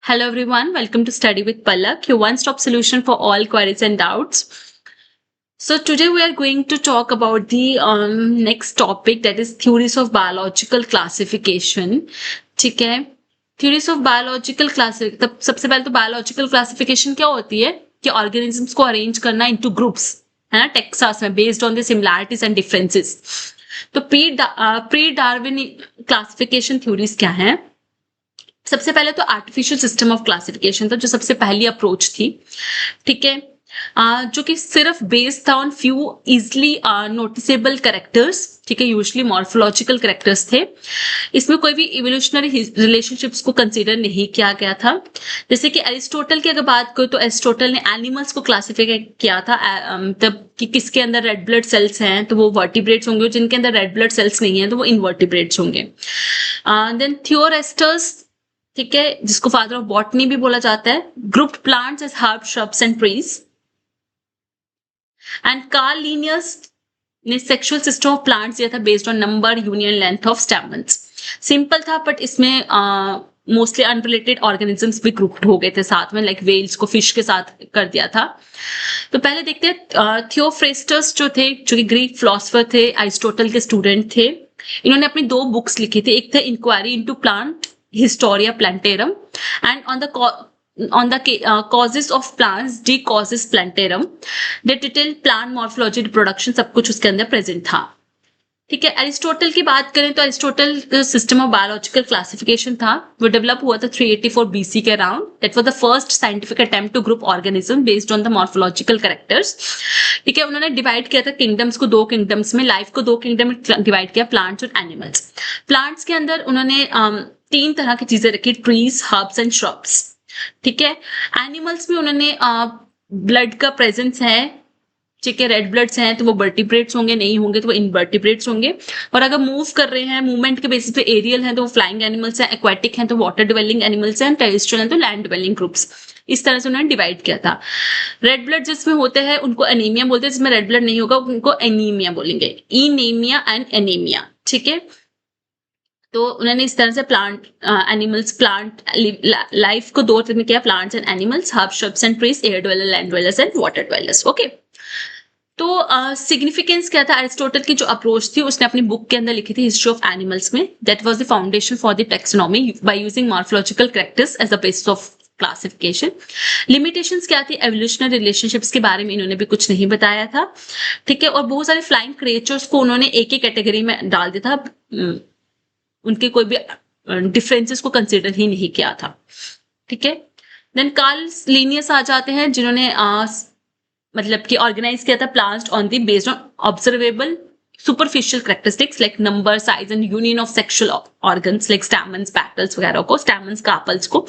Hello everyone, welcome to Study with Palak, your one-stop solution for all queries and doubts. So today we are going to talk about the next topic, that is theories of biological classification. ठीक है, theories of biological classification. सबसे पहले तो biological classification क्या होती है कि organisms को arrange करना into groups, है ना, Texas में based on the similarities and differences. तो pre-Darwin classification theories क्या हैं? सबसे पहले तो आर्टिफिशियल सिस्टम ऑफ क्लासिफिकेशन था, जो सबसे पहली अप्रोच थी, ठीक है, जो कि सिर्फ बेस्ड था on few easily noticeable characters, ठीक है, यूजुअली मॉर्फोलॉजिकल कैरेक्टर्स थे। इसमें कोई भी इवोल्यूशनरी रिलेशनशिप्स को कंसीडर नहीं किया गया था। जैसे कि एरिस्टोटल की अगर बात करें तो एरिस्टोटल ने एनिमल्स को क्लासिफाई किया था, तब कि किसके अंदर रेड ब्लड सेल्स हैं तो वो वर्टिब्रेट्स होंगे, जिनके अंदर रेड ब्लड सेल्स नहीं है तो वो इनवर्टिब्रेट्स होंगे। देन थियोरेस्टस, ठीक है, जिसको फादर ऑफ बॉटनी भी बोला जाता है, grouped plants as herb, shrubs and trees. And Carl Linnaeus ने सेक्सुअल सिस्टम ऑफ प्लांट्स दिया था based on number, union, length of stamens. Simple था, बट इसमें मोस्टली अनरिलेटेड ऑर्गेनिजम्स भी ग्रुप्ड हो गए थे साथ में, लाइक वेल्स को फिश के साथ कर दिया था। तो पहले देखते हैं थियोफ्रेस्टस जो थे, जो कि ग्रीक फिलोसोफर थे, अरिस्टोटल के स्टूडेंट थे। इन्होंने अपनी दो बुक्स लिखी थी, एक था inquiry into plant Historia Plantarum and on the causes of plants, De Causis Plantarum, the detailed plant morphology, reproduction, सब कुछ उसके अंदर प्रेजेंट था, ठीक है। एरिस्टोटल की बात करें तो एरिस्टोटल का सिस्टम ऑफ बायोलॉजिकल क्लासिफिकेशन था, वो डेवलप हुआ था 384 BC के around. That was the first scientific attempt to group organism based on the morphological characters, ठीक है। उन्होंने डिवाइड किया था किंगडम्स को दो किंगडम्स में, लाइफ को दो किंगडम में डिवाइड किया, प्लांट्स और एनिमल्स। प्लांट्स के अंदर उन्होंने तीन तरह की चीजें रखी, ट्रीज, हर्ब्स एंड श्रब्स, ठीक है। एनिमल्स में उन्होंने ब्लड का प्रेजेंस है, ठीक है, रेड ब्लड्स हैं तो वो वर्टिब्रेट्स होंगे, नहीं होंगे तो वो इनवर्टिब्रेट्स होंगे। और अगर मूव कर रहे हैं, मूवमेंट के बेसिस पे एरियल हैं तो वो फ्लाइंग एनिमल्स हैं, एक्वाटिक हैं तो वाटर डिवेलिंग एनिमल्स हैं, टेरेस्ट्रियल हैं तो लैंड डिवेलिंग ग्रुप्स। इस तरह से उन्होंने डिवाइड किया था। रेड ब्लड जिसमें होते हैं उनको एनीमिया बोलते हैं, जिसमें रेड ब्लड नहीं होगा उनको एनीमिया बोलेंगे, इनेमिया एंड एनीमिया, ठीक है। तो उन्होंने इस तरह से प्लांट एनिमल्स, प्लांट लाइफ को दो तरह में किया, plants and animals, herb, shrubs and trees, air dweller, land dwellers and water dwellers, okay. तो सिग्निफिकेंस क्या था? एरिस्टोटल की जो अप्रोच थी उसने अपनी बुक के अंदर लिखी थी हिस्ट्री ऑफ एनिमल्स में, that was the foundation for the taxonomy by using morphological characters as the basis of classification. Limitations क्या थी? एवोल्यूशनरी रिलेशनशिप्स के बारे में इन्होंने भी कुछ नहीं बताया था, ठीक है। और बहुत सारे फ्लाइंग क्रिएचर्स को उन्होंने एक ही कैटेगरी में डाल दिया था, उनके कोई भी डिफरेंसेस को कंसिडर ही नहीं किया था, ठीक है। देन कार्ल लिनियस आ जाते हैं, जिन्होंने मतलब कि ऑर्गेनाइज किया था plants on the based on observable superficial characteristics like number, size and union of sexual organs like stamens, petals वगैरह को, स्टैमेंस, कार्पल्स को,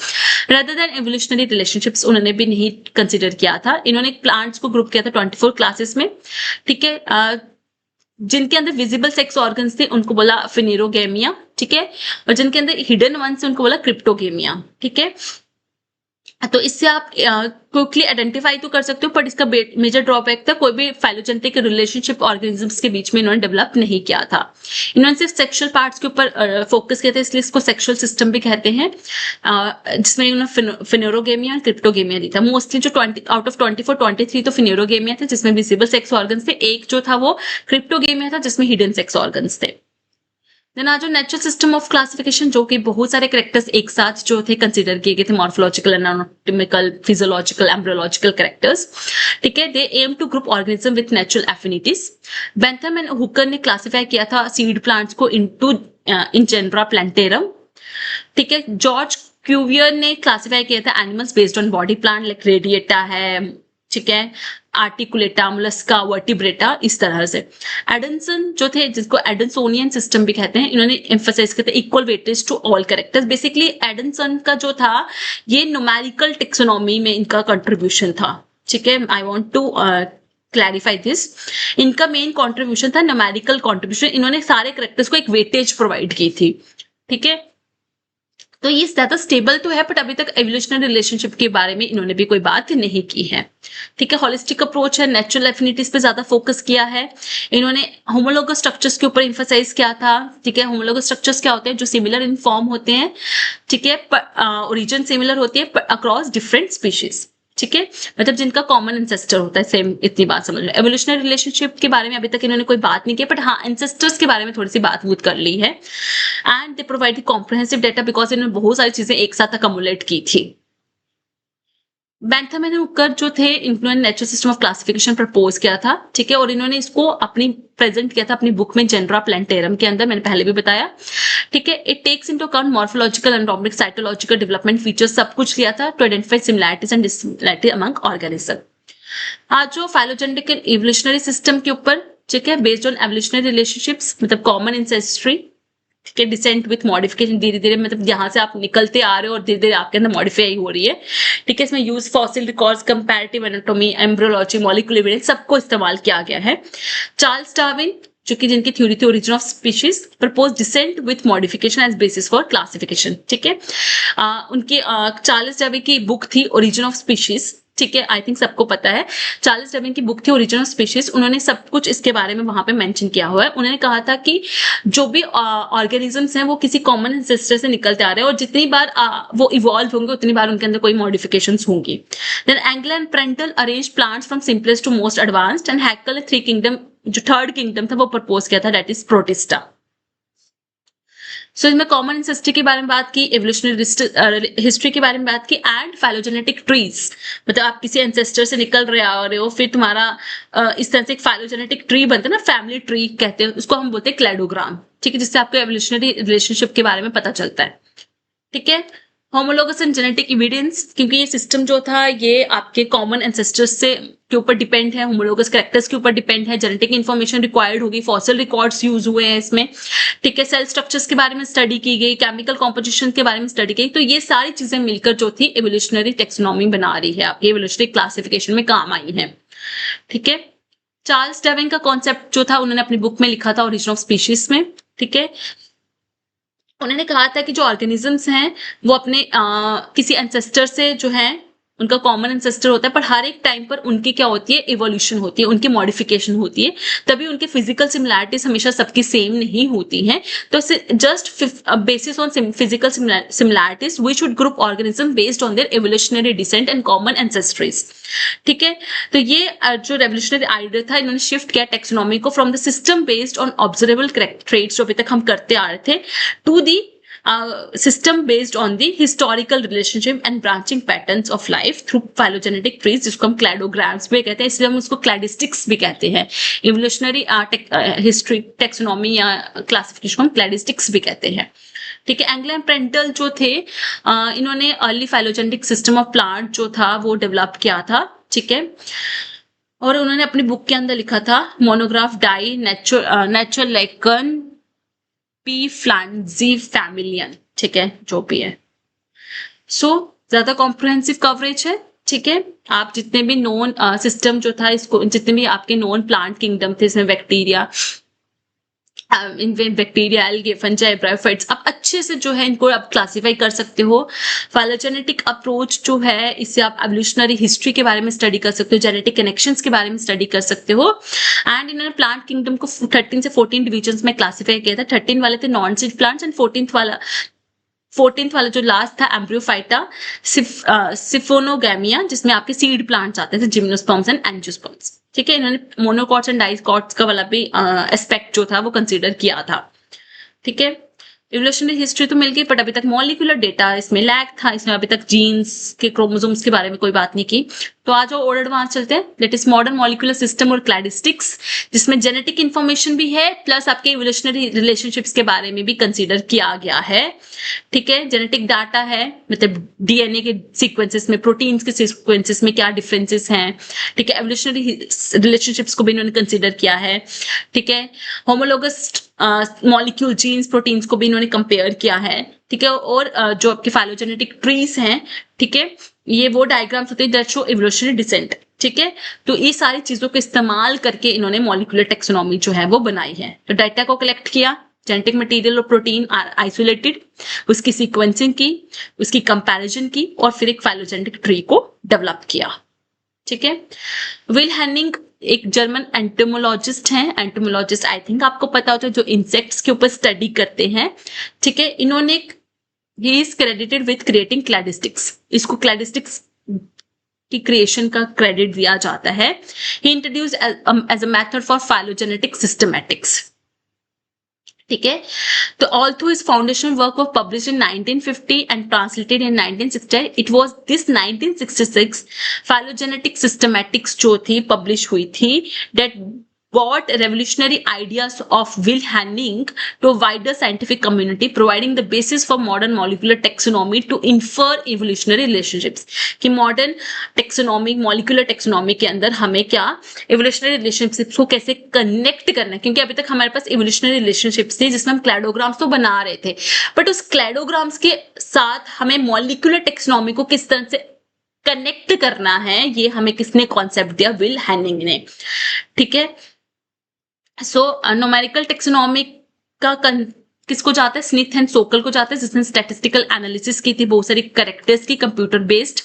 rather than evolutionary relationships उन्होंने भी नहीं कंसिडर किया था। इन्होंने प्लांट्स को ग्रुप किया था 24 क्लासेस में, ठीक है। जिनके अंदर विजिबल सेक्स ऑर्गन्स थे उनको बोला फिनेरोगेमिया, ठीक है, और जिनके अंदर हिडन वंस थे उनको बोला क्रिप्टोगेमिया, ठीक है। तो इससे आप क्विकली आइडेंटिफाई तो कर सकते हो, पर इसका मेजर ड्रॉबैक था कोई भी फाइलोजेनेटिक रिलेशनशिप ऑर्गेनिजम्स के बीच में इन्होंने डेवलप नहीं किया था। इन्होंने सिर्फ सेक्सुअल पार्ट्स के ऊपर फोकस किया था, इसलिए इसको सेक्सुअल सिस्टम भी कहते हैं, जिसमें इन्होंने फिनेरोगेमिया और क्रिप्टोगेमिया दी था। मोस्टली जो 20 आउट ऑफ 24, 23 तो फिनेरोगेमिया थे जिसमें विजिबल सेक्स ऑर्गन्स थे, एक जो था वो क्रिप्टोगेमिया था जिसमें हिडन सेक्स ऑर्गन्स थे। देन आज नेचुरल सिस्टम ऑफ क्लासिफिकेशन, जो कि बहुत सारे कैरेक्टर्स एक साथ जो थे कंसीडर किए गए थे, morphological, anatomical, physiological, embryological characters, ठीक है। They aim to group organism with natural affinities. Bentham and Hooker ने क्लासिफाई किया था सीड प्लांट्स को इनटू इंजेनरा प्लांटेरम, ठीक है। जॉर्ज क्यूवियर ने क्लासिफाई किया था animals based on body plant like radiata है, ठीक है, आर्टिकुलेटा, मोलस्का, वर्टिब्रेटा, इस तरह से। एडमसन जो थे, जिसको एडमसोनियन सिस्टम भी कहते हैं, इन्होंने एम्फसाइज किया था equal weightage to all characters. Basically Adanson का जो था ये न्यूमेरिकल टेक्सोनॉमी में इनका कंट्रीब्यूशन था, ठीक है। I want to clarify this, इनका मेन कंट्रीब्यूशन था न्यूमेरिकल कंट्रीब्यूशन, इन्होंने सारे कैरेक्टर्स को एक वेटेज प्रोवाइड की थी, ठीक है। तो ये ज्यादा स्टेबल तो है, बट अभी तक एवोल्यूशनरी रिलेशनशिप के बारे में इन्होंने भी कोई बात नहीं की है। ठीक है, होलिस्टिक अप्रोच है, नेचुरल एफिनिटीज पे ज्यादा फोकस किया है। इन्होंने होमोलोगस स्ट्रक्चर्स के ऊपर एम्फसाइज किया था। ठीक है, होमोलोगस स्ट्रक्चर्स क्या होते हैं? जो सिमिलर इन फॉर्म होते हैं, ठीक है, ओरिजिन सिमिलर होती है अक्रॉस डिफरेंट स्पीशीज। ठीक है, मतलब जिनका कॉमन एंसेस्टर होता है सेम। इतनी बात समझ लो। एवोल्यूशनरी रिलेशनशिप के बारे में अभी तक इन्होंने कोई बात नहीं की, बट हाँ एंसेस्टर्स के बारे में थोड़ी सी बात बूत कर ली है। And they provide comprehensive data because इन्होंने बहुत सारी चीजें एक साथ अकमुलेट की थी। बेंथम एंड हुकर जो थे, इन्होंने natural system of classification propose किया था। ठीक है, और इन्होंने इसको अपनी प्रेजेंट किया था अपनी बुक में जेनरा प्लांटेरम के अंदर, मैंने पहले भी बताया। ठीक है, it takes into account morphological, anatomic, cytological development features सब कुछ लिया था to identify similarities and dissimilarity among organism. आज जो फाइलोजेनेटिक एंड इवोल्यूशनरी सिस्टम के ऊपर, ठीक है, बेस्ड ऑन एवोल्यूशनरी रिलेशनशिप्स, मतलब कॉमन एंसेस्ट्री, ठीक है, डिसेंट विथ मॉडिफिकेशन, धीरे धीरे मतलब यहाँ से आप निकलते आ रहे हो और धीरे धीरे आपके अंदर मॉडिफाई हो रही है। ठीक है, इसमें use fossil records, comparative anatomy, embryology, molecular evidence सबको इस्तेमाल किया गया है। चार्ल्स डार्विन, जो कि जिनकी थ्योरी थी origin of species, propose descent with modification as basis for classification. ठीक है, उनकी चार्ल्स डार्विन की बुक थी ओरिजिन ऑफ स्पीशीज। ठीक है, आई थिंक सबको पता है। चार्ल्स डार्विन की बुक थी ओरिजिन ऑफ स्पीशीज, उन्होंने सब कुछ इसके बारे में वहां पे मेंशन किया हुआ है। उन्होंने कहा था कि जो भी ऑर्गेनिजम्स हैं वो किसी कॉमन एंसेस्टर से निकलते आ रहे हैं, और जितनी बार वो इवॉल्व होंगे उतनी बार उनके अंदर कोई मॉडिफिकेशंस होंगी। Then Engler and Prantl arrange plants from simplest to most advanced, and Haeckel ने थ्री किंगडम, जो थर्ड किंगडम था वो प्रपोज किया था, दैट इज प्रोटिस्टा। सो इसमें कॉमन एंसेस्ट्री के बारे में बात की, एवोल्यूशनरी हिस्ट्री के बारे में बात की, एंड फाइलोजेनेटिक ट्रीज, मतलब आप किसी एंसेस्टर से निकल रहे आ रहे हो, फिर तुम्हारा इस तरह से एक फाइलोजेनेटिक ट्री बनता है ना, फैमिली ट्री कहते हैं उसको, हम बोलते हैं क्लैडोग्राम। ठीक है, जिससे आपको एवोल्यूशनरी रिलेशनशिप के बारे में पता चलता है। ठीक है, होमोलोगस एंड जेनेटिक एविडेंस, क्योंकि ये सिस्टम जो था ये आपके कॉमन एंसेस्टर्स से के ऊपर डिपेंड है, होमोलोगस कैरेक्टर्स के ऊपर डिपेंड है, जेनेटिक इन्फॉर्मेशन रिक्वायर्ड होगी, फॉसिल रिकॉर्ड्स यूज हुए हैं इसमें। ठीक है, सेल स्ट्रक्चर्स के बारे में स्टडी की गई, केमिकल कॉम्पोजिशन के बारे में स्टडी की, तो ये सारी चीजें मिलकर जो थी एवोल्यूशनरी टेक्सोनॉमी बना रही है, आपकी एवोल्यूशनरी क्लासिफिकेशन में काम आई है। ठीक है, चार्ल्स डार्विन का कॉन्सेप्ट जो था उन्होंने अपनी बुक में लिखा था ओरिजिन ऑफ स्पीशीज में। ठीक है, उन्होंने कहा था कि जो ऑर्गेनिजम्स हैं वो अपने किसी एंसेस्टर से जो है उनका कॉमन एंसेस्टर होता है, पर हर एक टाइम पर उनकी क्या होती है, इवोल्यूशन होती है, उनकी मॉडिफिकेशन होती है, तभी उनके फिजिकल सिमिलैरिटीज हमेशा सबकी सेम नहीं होती हैं। तो just basis on physical similarities we should group organism based on their evolutionary descent and common ancestries. ठीक है, तो ये जो रेवोल्यूशनरी आइडिया था, इन्होंने शिफ्ट किया टेक्सोनॉमी को from the system based on observable traits जो अभी तक हम करते आ रहे थे, to the system based on the historical relationship and branching patterns of life through phylogenetic trees, जिसको हम क्लैडोग्राम्स भी कहते हैं, इसलिए हम उसको क्लैडिस्टिक्स भी कहते हैं। इवोल्यूशनरी हिस्ट्री टेक्सोनॉमी या क्लासिफिकेशन हम क्लैडिस्टिक्स भी कहते हैं। ठीक है, एंगलर एंड प्रेंटल जो थे, इन्होंने early phylogenetic system of plant जो था वो डेवलप किया था। ठीक है, और उन्होंने अपनी बुक के अंदर लिखा था मोनोग्राफ डाई नेचुरल लाइकन पी फ्लैंजी फैमिलियन। ठीक है, जो भी है, सो ज्यादा कॉम्प्रिहेंसिव कवरेज है। ठीक है, आप जितने भी नॉन सिस्टम जो था इसको, जितने भी आपके नॉन प्लांट किंगडम थे, इसमें bacteria, bacteria, algae, fungi, bryophytes, आप अच्छे से जो है इनको आप क्लासिफाई कर सकते हो। फाइलोजेनेटिक अप्रोच जो है, इससे आप एवोल्यूशनरी हिस्ट्री के बारे में स्टडी कर सकते हो, जेनेटिक कनेक्शंस के बारे में स्टडी कर सकते हो। एंड इन्होंने प्लांट किंगडम को 13 से 14 डिविजन्स में क्लासिफाई किया था। 13 वाले थे non seed plants, and 14th वाला जो लास्ट था एम्ब्रियोफाइटा सिफोनोगैमिया, जिसमें आपके सीड प्लांट्स आते थे, जिम्नोस्पर्म्स एंड एंजियोस्पर्म्स। ठीक है, इन्होंने मोनोकॉट्स एंड डाइकॉट्स का वाला भी एस्पेक्ट जो था वो कंसीडर किया था। ठीक है, इवोल्यूशनरी हिस्ट्री तो मिल गई, बट अभी तक मॉलिक्यूलर डेटा इसमें लैग था, इसमें अभी तक जीन्स के क्रोमोसोम्स के बारे में कोई बात नहीं की। तो आज और एडवांस चलते हैं, that is modern molecular system और क्लैडिस्टिक्स, जिसमें जेनेटिक इन्फॉर्मेशन भी है, प्लस आपके इवोल्यूशनरी रिलेशनशिप्स के बारे में भी कंसीडर किया गया है। ठीक है, जेनेटिक डाटा है, मतलब डीएनए के सीक्वेंसेस में, प्रोटीन्स के सीक्वेंसेस में क्या डिफरेंसेस हैं। ठीक है, एवोल्यूशनरी रिलेशनशिप्स को भी इन्होंने कंसीडर किया है। ठीक है, होमोलोगस मॉलिक्यूल जीन्स प्रोटीन्स को भी इन्होंने कंपेयर किया है। ठीक है, और जो आपके फाइलोजेनेटिक ट्रीज हैं, ठीक है, ये वो डायग्राम्स होते हैं दैट शो इवोल्यूशनरी डिसेंट। ठीक है, तो ये सारी चीजों को इस्तेमाल करके इन्होंने मॉलिक्यूलर टेक्सोनॉमी जो है वो बनाई है। तो डाटा को कलेक्ट किया, जेनेटिक मटेरियल और प्रोटीन आर आइसोलेटेड, उसकी सीक्वेंसिंग की, उसकी कंपैरिजन की और फिर एक फाइलोजेनेटिक ट्री को डेवलप किया। ठीक है, विल हैनिंग एक जर्मन एंटोमोलॉजिस्ट हैं, एंटोमोलॉजिस्ट आई थिंक आपको पता होता है, जो इंसेक्ट्स के ऊपर स्टडी करते हैं। ठीक है, इन्होंने ही is credited with creating cladistics, इसको क्लैडिस्टिक्स की क्रिएशन का क्रेडिट दिया जाता है। He introduce as a method for phylogenetic systematics. ठीक है, तो although his foundational work was published in 1950 and translated in 1960, it was this 1966 phylogenetic systematics जो थी पब्लिश हुई थी, that brought revolutionary ideas of Will Henning to a wider scientific community, providing the basis for modern molecular taxonomy to infer evolutionary relationships. कि modern taxonomy, molecular taxonomy के अंदर हमें क्या evolutionary relationships को कैसे connect करना है, क्योंकि अभी तक हमारे पास evolutionary relationships थी जिसमें हम क्लैडोग्राम्स तो बना रहे थे, बट उस क्लैडोग्राम्स के साथ हमें molecular taxonomy को किस तरह से कनेक्ट करना है, ये हमें किसने कॉन्सेप्ट दिया, विल हैनिंग ने। ठीक है, सो न्यूमेरिकल टेक्सोनॉमी का किसको जाता है, स्मिथ एंड सोकल को जाता है, जिसने स्टैटिस्टिकल एनालिसिस की थी बहुत सारी कैरेक्टर्स की कंप्यूटर बेस्ड।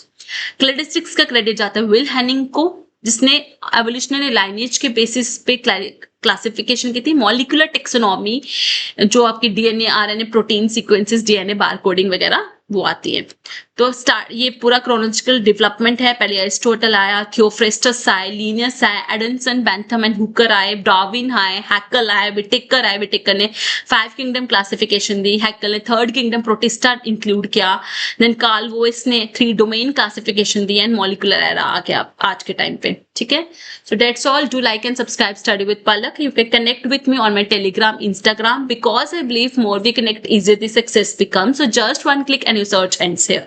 क्लैडिस्टिक्स का क्रेडिट जाता है विल हैनिंग को, जिसने एवोल्यूशनरी लाइनेज के बेसिस पे क्लासिफिकेशन की थी। मॉलिक्यूलर टेक्सोनॉमी जो आपकी DNA, RNA, protein sequences, DNA barcoding वगैरह वो आती है। तो ये पूरा क्रोनोलॉजिकल डेवलपमेंट है। पहले एरिस्टोटल आया, थियोफ्रेस्टस आए, लिनियस आए, एडमसन, बेंथम एंड हुकर आए, डार्विन आए, हैकल आए, विटेकर आए। विटेकर ने 5 किंगडम क्लासिफिकेशन दी, हैकल ने 3rd किंगडम प्रोटिस्टा इंक्लूड किया, देन कार्ल वोइस ने 3 डोमेन क्लासिफिकेशन दी एंड मॉलिक्यूलर एरा आ गया आज के टाइम पे। ठीक है, so that's all. Do like and subscribe study with Palak. You can connect with me on my Telegram, Instagram, because I believe more we connect, easier the success becomes. So just one click and you search and share.